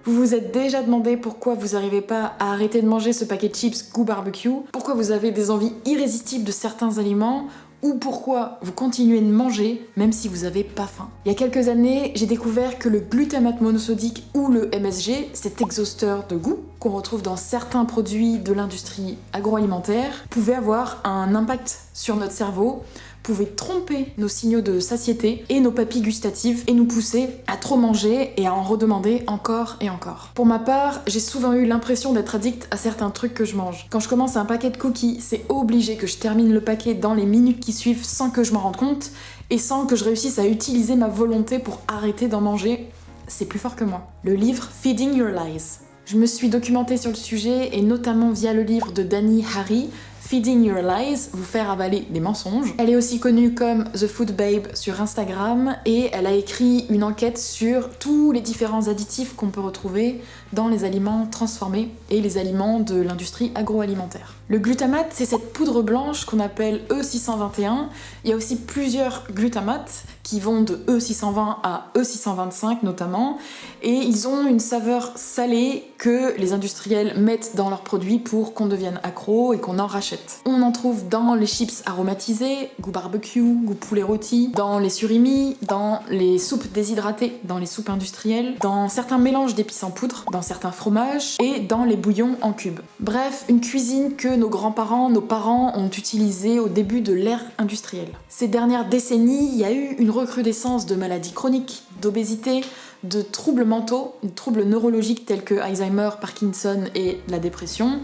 Vous vous êtes déjà demandé pourquoi vous n'arrivez pas à arrêter de manger ce paquet de chips goût barbecue, pourquoi vous avez des envies irrésistibles de certains aliments, ou pourquoi vous continuez de manger même si vous n'avez pas faim. Il y a quelques années, j'ai découvert que le glutamate monosodique ou le MSG, cet exhausteur de goût qu'on retrouve dans certains produits de l'industrie agroalimentaire, pouvait avoir un impact sur notre cerveau, pouvait tromper nos signaux de satiété et nos papilles gustatives et nous pousser à trop manger et à en redemander encore et encore. Pour ma part, j'ai souvent eu l'impression d'être addict à certains trucs que je mange. Quand je commence un paquet de cookies, c'est obligé que je termine le paquet dans les minutes qui suivent sans que je m'en rende compte et sans que je réussisse à utiliser ma volonté pour arrêter d'en manger. C'est plus fort que moi. Le livre Feeding Your Lies. Je me suis documentée sur le sujet et notamment via le livre de Dani Harry, Feeding Your Lies, vous faire avaler des mensonges. Elle est aussi connue comme The Food Babe sur Instagram et elle a écrit une enquête sur tous les différents additifs qu'on peut retrouver dans les aliments transformés et les aliments de l'industrie agroalimentaire. Le glutamate, c'est cette poudre blanche qu'on appelle E621. Il y a aussi plusieurs glutamates qui vont de E620 à E625 notamment, et ils ont une saveur salée que les industriels mettent dans leurs produits pour qu'on devienne accro et qu'on en rachète. On en trouve dans les chips aromatisés, goût barbecue, goût poulet rôti, dans les surimi, dans les soupes déshydratées, dans les soupes industrielles, dans certains mélanges d'épices en poudre, dans certains fromages et dans les bouillons en cubes. Bref, une cuisine que nos grands-parents, nos parents ont utilisée au début de l'ère industrielle. Ces dernières décennies, il y a eu une recrudescence de maladies chroniques, d'obésité, de troubles mentaux, de troubles neurologiques tels que Alzheimer, Parkinson et la dépression,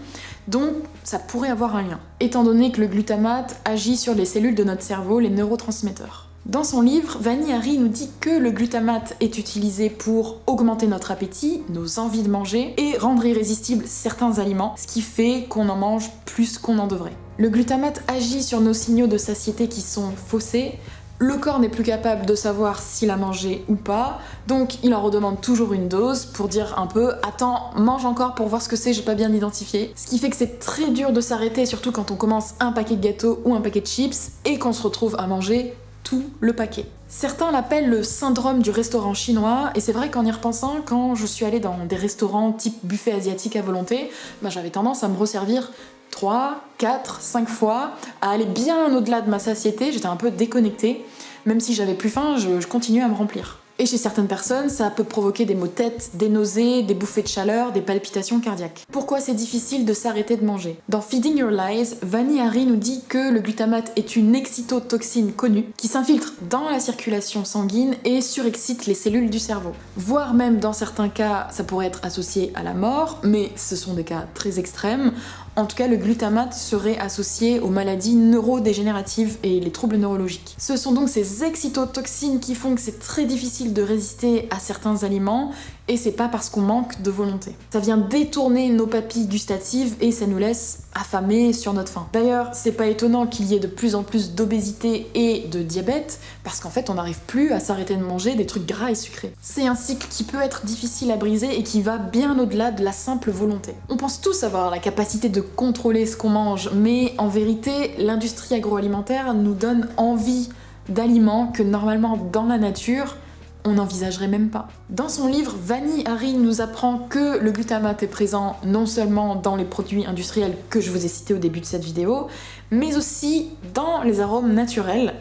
donc ça pourrait avoir un lien, étant donné que le glutamate agit sur les cellules de notre cerveau, les neurotransmetteurs. Dans son livre, Dani Harry nous dit que le glutamate est utilisé pour augmenter notre appétit, nos envies de manger et rendre irrésistibles certains aliments, ce qui fait qu'on en mange plus qu'on en devrait. Le glutamate agit sur nos signaux de satiété qui sont faussés. Le corps n'est plus capable de savoir s'il a mangé ou pas, donc il en redemande toujours une dose pour dire un peu « Attends, mange encore pour voir ce que c'est, j'ai pas bien identifié ». Ce qui fait que c'est très dur de s'arrêter, surtout quand on commence un paquet de gâteaux ou un paquet de chips et qu'on se retrouve à manger tout le paquet. Certains l'appellent le syndrome du restaurant chinois, et c'est vrai qu'en y repensant, quand je suis allée dans des restaurants type buffet asiatique à volonté, j'avais tendance à me resservir 3, 4, 5 fois, à aller bien au-delà de ma satiété, j'étais un peu déconnectée. Même si j'avais plus faim, je continuais à me remplir. Et chez certaines personnes, ça peut provoquer des maux de tête, des nausées, des bouffées de chaleur, des palpitations cardiaques. Pourquoi c'est difficile de s'arrêter de manger? Dans Feeding Your Lies, Dani Harry nous dit que le glutamate est une excitotoxine connue qui s'infiltre dans la circulation sanguine et surexcite les cellules du cerveau. Voire même dans certains cas, ça pourrait être associé à la mort, mais ce sont des cas très extrêmes. En tout cas, le glutamate serait associé aux maladies neurodégénératives et les troubles neurologiques. Ce sont donc ces excitotoxines qui font que c'est très difficile de résister à certains aliments, et c'est pas parce qu'on manque de volonté. Ça vient détourner nos papilles gustatives et ça nous laisse affamés sur notre faim. D'ailleurs, c'est pas étonnant qu'il y ait de plus en plus d'obésité et de diabète, parce qu'en fait on n'arrive plus à s'arrêter de manger des trucs gras et sucrés. C'est un cycle qui peut être difficile à briser et qui va bien au-delà de la simple volonté. On pense tous avoir la capacité de contrôler ce qu'on mange, mais en vérité, l'industrie agroalimentaire nous donne envie d'aliments que normalement dans la nature, on n'envisagerait même pas. Dans son livre, Dani Harry nous apprend que le glutamate est présent non seulement dans les produits industriels que je vous ai cités au début de cette vidéo, mais aussi dans les arômes naturels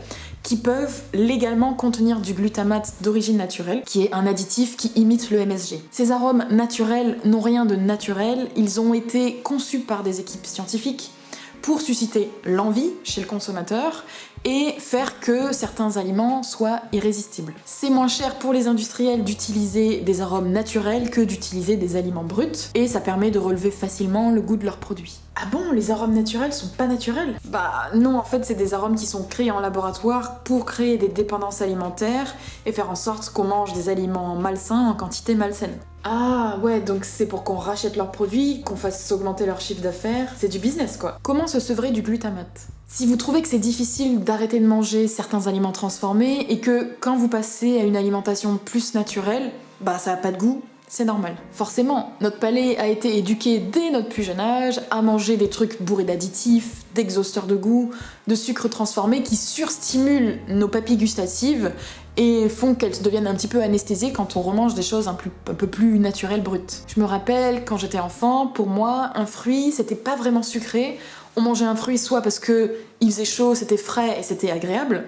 qui peuvent légalement contenir du glutamate d'origine naturelle, qui est un additif qui imite le MSG. Ces arômes naturels n'ont rien de naturel, ils ont été conçus par des équipes scientifiques pour susciter l'envie chez le consommateur et faire que certains aliments soient irrésistibles. C'est moins cher pour les industriels d'utiliser des arômes naturels que d'utiliser des aliments bruts, et ça permet de relever facilement le goût de leurs produits. Ah bon, les arômes naturels sont pas naturels? Bah non, en fait c'est des arômes qui sont créés en laboratoire pour créer des dépendances alimentaires et faire en sorte qu'on mange des aliments malsains en quantité malsaine. Ah ouais, donc c'est pour qu'on rachète leurs produits, qu'on fasse augmenter leur chiffre d'affaires, c'est du business quoi. Comment se sevrer du glutamate? Si vous trouvez que c'est difficile d'arrêter de manger certains aliments transformés et que quand vous passez à une alimentation plus naturelle, bah ça a pas de goût, c'est normal. Forcément, notre palais a été éduqué dès notre plus jeune âge à manger des trucs bourrés d'additifs, d'exhausteurs de goût, de sucres transformés qui surstimulent nos papilles gustatives et font qu'elles deviennent un petit peu anesthésiées quand on remange des choses un peu plus naturelles, brutes. Je me rappelle, quand j'étais enfant, pour moi, un fruit, c'était pas vraiment sucré. On mangeait un fruit soit parce que il faisait chaud, c'était frais et c'était agréable,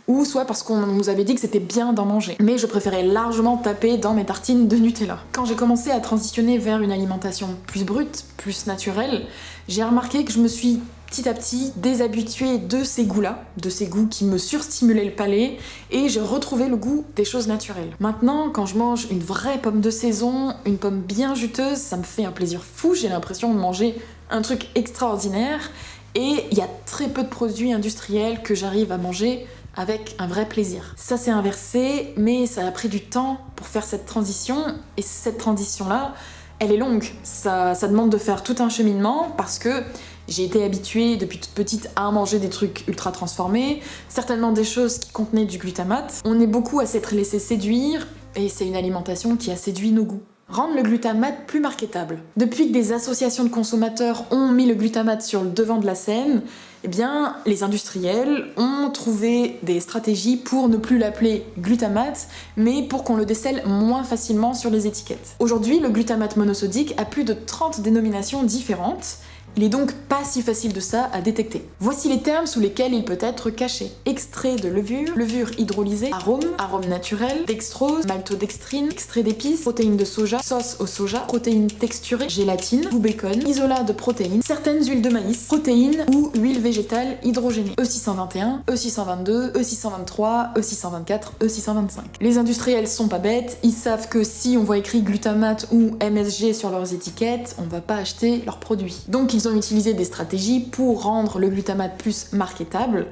ou soit parce qu'on nous avait dit que c'était bien d'en manger. Mais je préférais largement taper dans mes tartines de Nutella. Quand j'ai commencé à transitionner vers une alimentation plus brute, plus naturelle, j'ai remarqué que je me suis petit à petit déshabituée de ces goûts-là, de ces goûts qui me surstimulaient le palais, et j'ai retrouvé le goût des choses naturelles. Maintenant, quand je mange une vraie pomme de saison, une pomme bien juteuse, ça me fait un plaisir fou, j'ai l'impression de manger un truc extraordinaire, et il y a très peu de produits industriels que j'arrive à manger avec un vrai plaisir. Ça s'est inversé, mais ça a pris du temps pour faire cette transition, et cette transition-là, elle est longue. Ça demande de faire tout un cheminement, parce que j'ai été habituée depuis toute petite à manger des trucs ultra transformés, certainement des choses qui contenaient du glutamate. On est beaucoup à s'être laissé séduire, et c'est une alimentation qui a séduit nos goûts. Rendre le glutamate plus marketable. Depuis que des associations de consommateurs ont mis le glutamate sur le devant de la scène, eh bien, les industriels ont trouvé des stratégies pour ne plus l'appeler glutamate, mais pour qu'on le décèle moins facilement sur les étiquettes. Aujourd'hui, le glutamate monosodique a plus de 30 dénominations différentes. Il est donc pas si facile de ça à détecter. Voici les termes sous lesquels il peut être caché. Extrait de levure, levure hydrolysée, arôme, arôme naturel, dextrose, maltodextrine, extrait d'épices, protéines de soja, sauce au soja, protéines texturées, gélatine ou bacon, isolat de protéines, certaines huiles de maïs, protéines ou huiles végétales hydrogénées. E621, E622, E623, E624, E625. Les industriels sont pas bêtes, ils savent que si on voit écrit glutamate ou MSG sur leurs étiquettes, on va pas acheter leurs produits. Donc ils ont utilisé des stratégies pour rendre le glutamate plus marketable,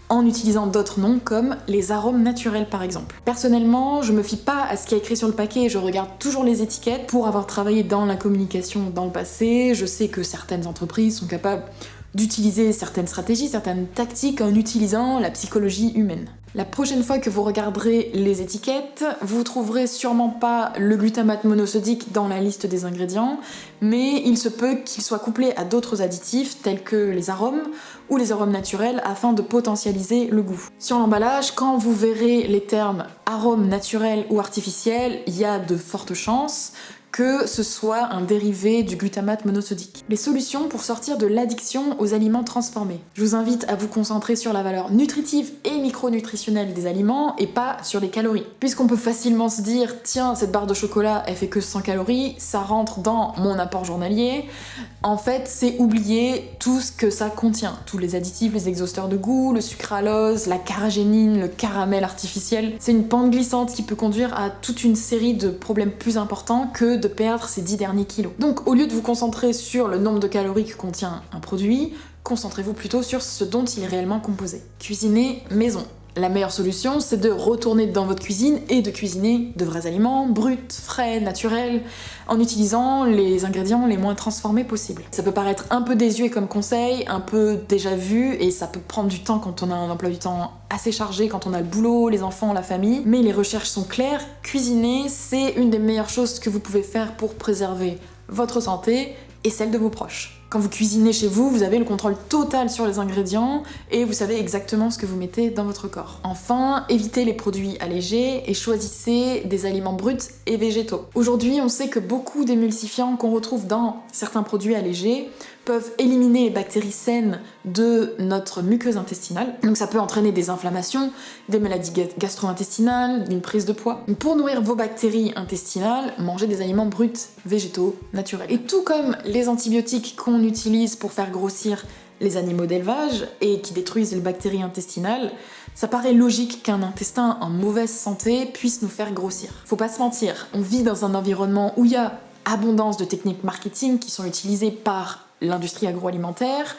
en utilisant d'autres noms comme les arômes naturels par exemple. Personnellement, je me fie pas à ce qui est écrit sur le paquet, je regarde toujours les étiquettes. Pour avoir travaillé dans la communication dans le passé, je sais que certaines entreprises sont capables d'utiliser certaines stratégies, certaines tactiques en utilisant la psychologie humaine. La prochaine fois que vous regarderez les étiquettes, vous trouverez sûrement pas le glutamate monosodique dans la liste des ingrédients, mais il se peut qu'il soit couplé à d'autres additifs tels que les arômes ou les arômes naturels afin de potentialiser le goût. Sur l'emballage, quand vous verrez les termes arômes naturels ou artificiels, il y a de fortes chances que ce soit un dérivé du glutamate monosodique. Les solutions pour sortir de l'addiction aux aliments transformés. Je vous invite à vous concentrer sur la valeur nutritive et micronutritionnelle des aliments et pas sur les calories. Puisqu'on peut facilement se dire, tiens, cette barre de chocolat, elle fait que 100 calories, ça rentre dans mon apport journalier. En fait, c'est oublier tout ce que ça contient. Tous les additifs, les exhausteurs de goût, le sucralose, la carragénine, le caramel artificiel. C'est une pente glissante qui peut conduire à toute une série de problèmes plus importants que de perdre ces 10 derniers kilos. Donc au lieu de vous concentrer sur le nombre de calories que contient un produit, concentrez-vous plutôt sur ce dont il est réellement composé. Cuisiner maison. La meilleure solution, c'est de retourner dans votre cuisine et de cuisiner de vrais aliments, bruts, frais, naturels, en utilisant les ingrédients les moins transformés possibles. Ça peut paraître un peu désuet comme conseil, un peu déjà vu, et ça peut prendre du temps quand on a un emploi du temps assez chargé, quand on a le boulot, les enfants, la famille, mais les recherches sont claires, cuisiner, c'est une des meilleures choses que vous pouvez faire pour préserver votre santé et celle de vos proches. Quand vous cuisinez chez vous, vous avez le contrôle total sur les ingrédients et vous savez exactement ce que vous mettez dans votre corps. Enfin, évitez les produits allégés et choisissez des aliments bruts et végétaux. Aujourd'hui, on sait que beaucoup d'émulsifiants qu'on retrouve dans certains produits allégés peuvent éliminer les bactéries saines de notre muqueuse intestinale. Donc ça peut entraîner des inflammations, des maladies gastro-intestinales, une prise de poids. Pour nourrir vos bactéries intestinales, mangez des aliments bruts, végétaux, naturels. Et tout comme les antibiotiques qu'on utilise pour faire grossir les animaux d'élevage et qui détruisent les bactéries intestinales, ça paraît logique qu'un intestin en mauvaise santé puisse nous faire grossir. Faut pas se mentir, on vit dans un environnement où il y a abondance de techniques marketing qui sont utilisées par l'industrie agroalimentaire,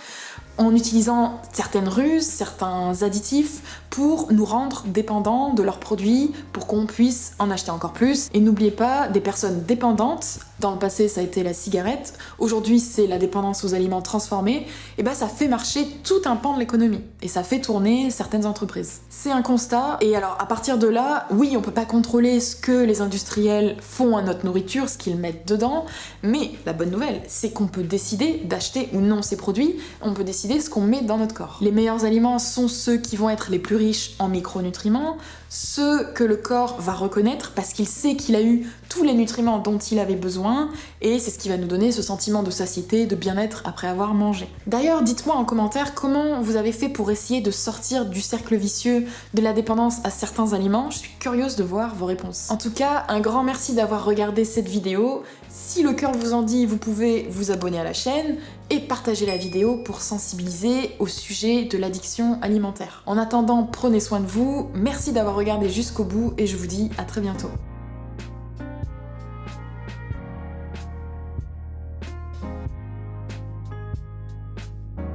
en utilisant certaines ruses, certains additifs pour nous rendre dépendants de leurs produits, pour qu'on puisse en acheter encore plus. Et n'oubliez pas, des personnes dépendantes dans le passé ça a été la cigarette, aujourd'hui c'est la dépendance aux aliments transformés, et ça fait marcher tout un pan de l'économie, et ça fait tourner certaines entreprises. C'est un constat, et alors à partir de là, oui on peut pas contrôler ce que les industriels font à notre nourriture, ce qu'ils mettent dedans, mais la bonne nouvelle, c'est qu'on peut décider d'acheter ou non ces produits, on peut décider ce qu'on met dans notre corps. Les meilleurs aliments sont ceux qui vont être les plus riches en micronutriments, ceux que le corps va reconnaître parce qu'il sait qu'il a eu tous les nutriments dont il avait besoin, et c'est ce qui va nous donner ce sentiment de satiété, de bien-être après avoir mangé. D'ailleurs, dites-moi en commentaire comment vous avez fait pour essayer de sortir du cercle vicieux de la dépendance à certains aliments, je suis curieuse de voir vos réponses. En tout cas, un grand merci d'avoir regardé cette vidéo. Si le cœur vous en dit, vous pouvez vous abonner à la chaîne et partager la vidéo pour sensibiliser au sujet de l'addiction alimentaire. En attendant, prenez soin de vous, merci d'avoir regardé jusqu'au bout et je vous dis à très bientôt.